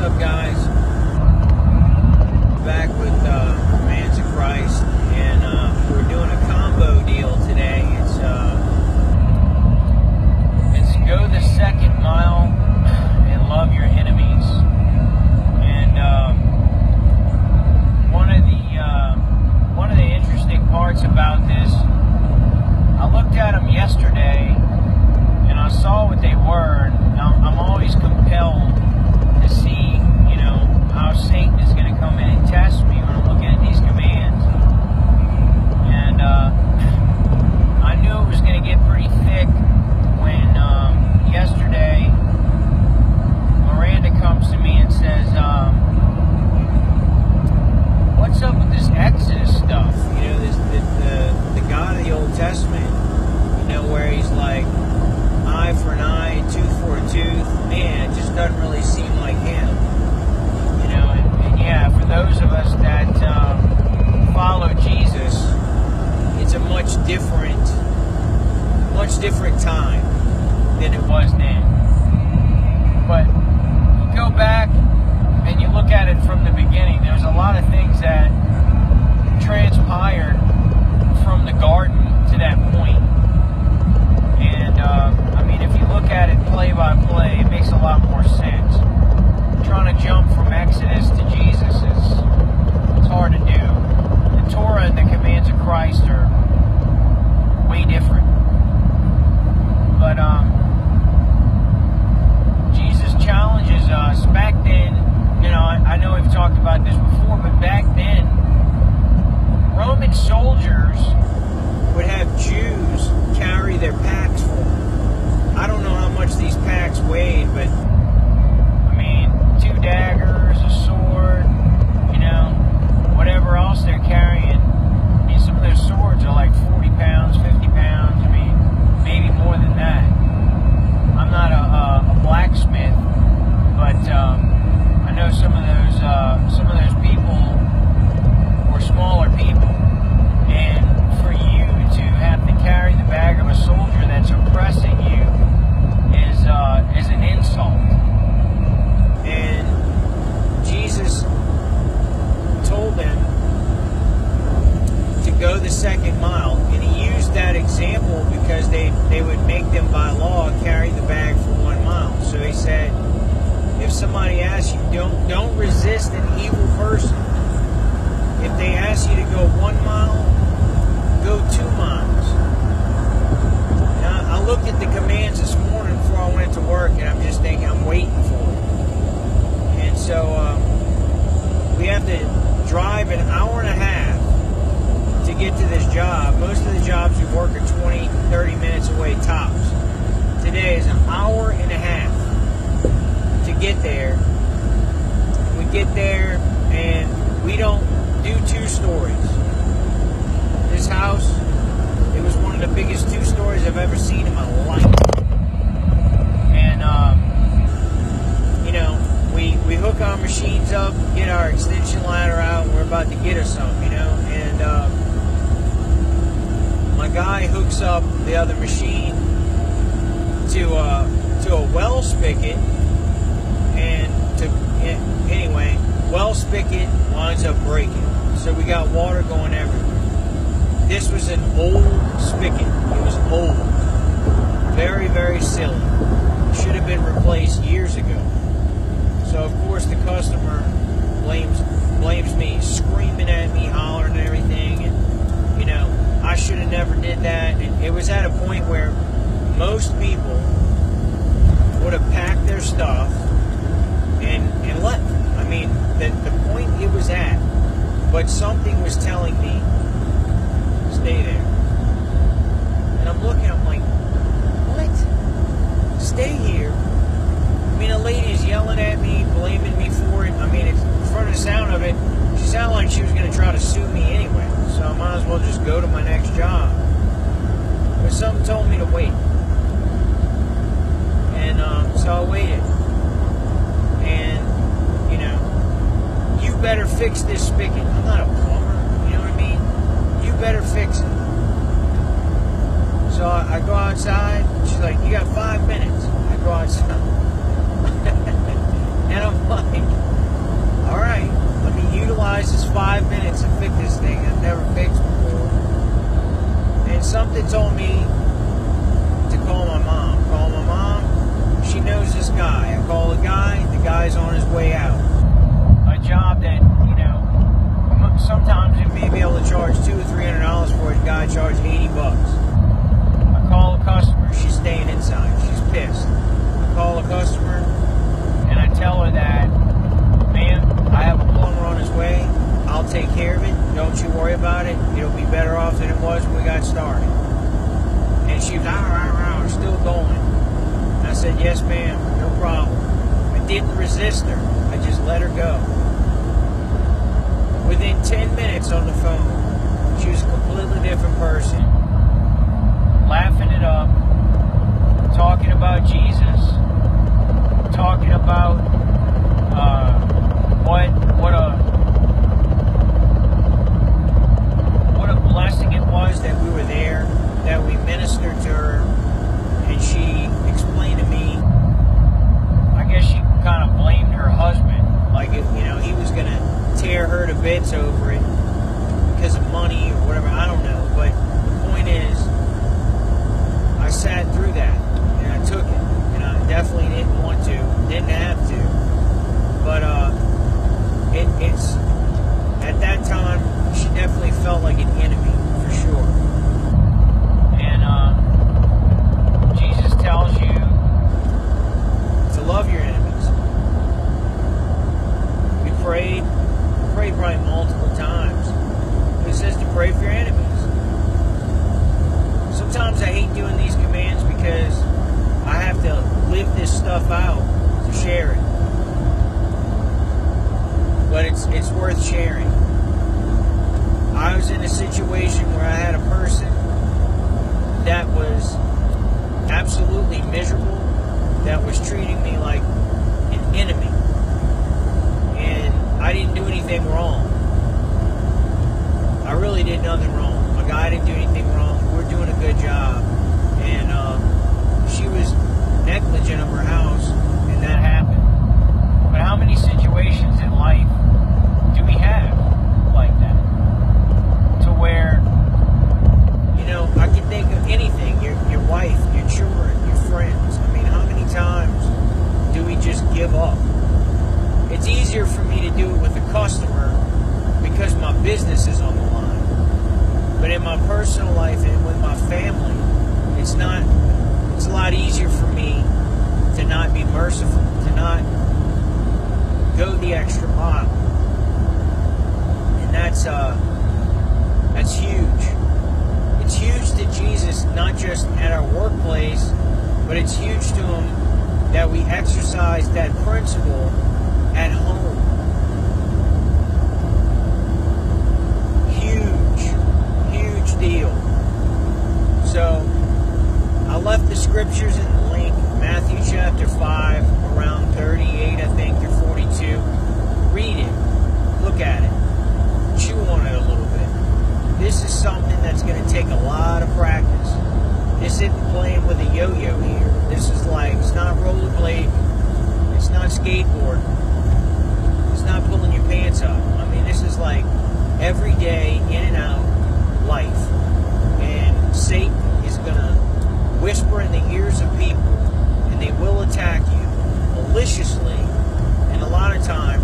up, guys? Back with Commands of Christ, and we're doing a combo deal today. It's go the second mile and love your enemies. And one of the interesting parts about this, I looked at them yesterday and I saw what they were. And I'm always compelled to see, how Satan is going to come in and test me when I'm looking at these commands. And I knew it was going to get pretty thick when yesterday Miranda comes to me and says, what's up with this Exodus stuff? The God of the Old Testament, where he's like, eye for an eye, tooth for a tooth. Man, it just doesn't really seem like him. And yeah, for those of us that follow Jesus, it's a much different time than it was then. But you go back and you look at it from the beginning, there's a lot of things that transpired from the garden to that point. And if you look at it play by play, it makes a lot more sense. Trying to jump from Exodus to Jesus it's hard to do. The Torah and the commands of Christ are way different. But Jesus challenges us. Back then, I know we've talked about this before, but back then, Roman soldiers would have Jews carry their packs for them. I don't know how much these packs weighed, but 2 daggers, a sword, whatever else they're carrying. Some of those swords are like 40 pounds, 50 pounds. Maybe more than that. I'm not a blacksmith, but I know some of those people were smaller people. And for you to have to carry the bag of a soldier that's oppressing you is an insult. And Jesus told them to go the second mile, and he used that example because they would make them by law carry the bag for 1 mile. So he said, if somebody asks you, don't resist an evil person. If they ask you to go 1 mile, go 2 miles. Now, I looked at the commands this morning before I went to work, and I'm just thinking, I'm waiting for it. And so we have to drive an hour and a half to get to this job. Most of the jobs we work are 20, 30 minutes away tops. Today is an hour and a half to get there. We get there and we don't do 2 stories. This house, it was one of the biggest 2 stories I've ever seen in my life. And we hook our machines up, get our extension ladder out, and we're about to get us some, and my guy hooks up the other machine to a well spigot, and anyway, well spigot winds up breaking, so we got water going everywhere. This was an old spigot. It was old, very, very silly. Should have been replaced years ago. So of course the customer blames me, screaming at me, hollering and everything, and I should have never did that. And it was at a point where most people would have packed their stuff and left. The point it was at, but something was telling me, stay there. And I'm looking, I'm like, what? Stay here? A lady is yelling at me, blaming me for it. It's in front of the sound of it, she sounded like she was going to try to sue me anyway. So I might as well just go to my next job. But something told me to wait. And so I waited. And, you better fix this spigot. I'm not a plumber, you know what I mean? You better fix it. So I go outside. She's like, you got 5 minutes. I go outside. And I'm like, guy charged $80. I call a customer, she's staying inside, she's pissed. I call a customer and I tell her that, ma'am, I have a plumber on his way, I'll take care of it, don't you worry about it, it'll be better off than it was when we got started. And she was still going. And I said, yes ma'am, no problem. I didn't resist her, I just let her go. Within 10 minutes on the phone, she was a completely different person, laughing it up, talking about Jesus, talking about what a blessing it was that we were there, that we ministered to her, and she explained to me, I guess she kind of blamed her husband, like he was gonna tear her to bits over it because of money or whatever, I don't know, but the point is, I sat through that, and I took it, and I definitely didn't want to, didn't have to, but it's, at that time, she definitely felt like an enemy, for sure, and Jesus tells you to love your enemies. We prayed probably multiple times. It says to pray for your enemies. Sometimes I hate doing these commands because I have to live this stuff out to share it. But it's worth sharing. I was in a situation where I had a person that was absolutely miserable, that was treating me like an enemy. And I didn't do anything wrong. I really did nothing wrong. My guy didn't do anything wrong. We were doing a good job. And she was negligent of her house, and that happened. But how many situations in life do we have like that? To where, I can think of anything. Your wife, your children, your friends. I mean, how many times do we just give up? It's easier for me to do it with a customer because my business is on the line. But in my personal life and with my family, it's a lot easier for me to not be merciful, to not go the extra mile. And that's huge. It's huge to Jesus, not just at our workplace, but it's huge to Him that we exercise that principle at home. Huge deal. So, I left the scriptures in the link, Matthew chapter 5, around 38, I think, or 42. Read it. Look at it. Chew on it a little bit. This is something that's going to take a lot of practice. This isn't playing with a yo-yo here. This is like, it's not rollerblade. It's not skateboarding. It's not pulling your pants up. I mean, this is like everyday, in and out life. And Satan is going to whisper in the ears of people, and they will attack you maliciously, and a lot of time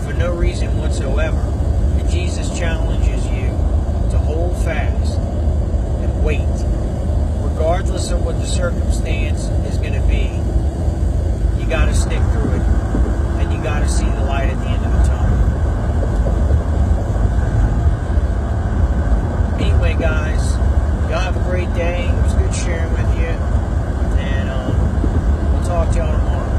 for no reason whatsoever. And Jesus challenges you to hold fast and wait. Regardless of what the circumstance is going to be, you got to stick through it, and you got to see the light at the end of the tunnel. Anyway, guys, y'all have a great day. It was good sharing with you, and we'll talk to y'all tomorrow.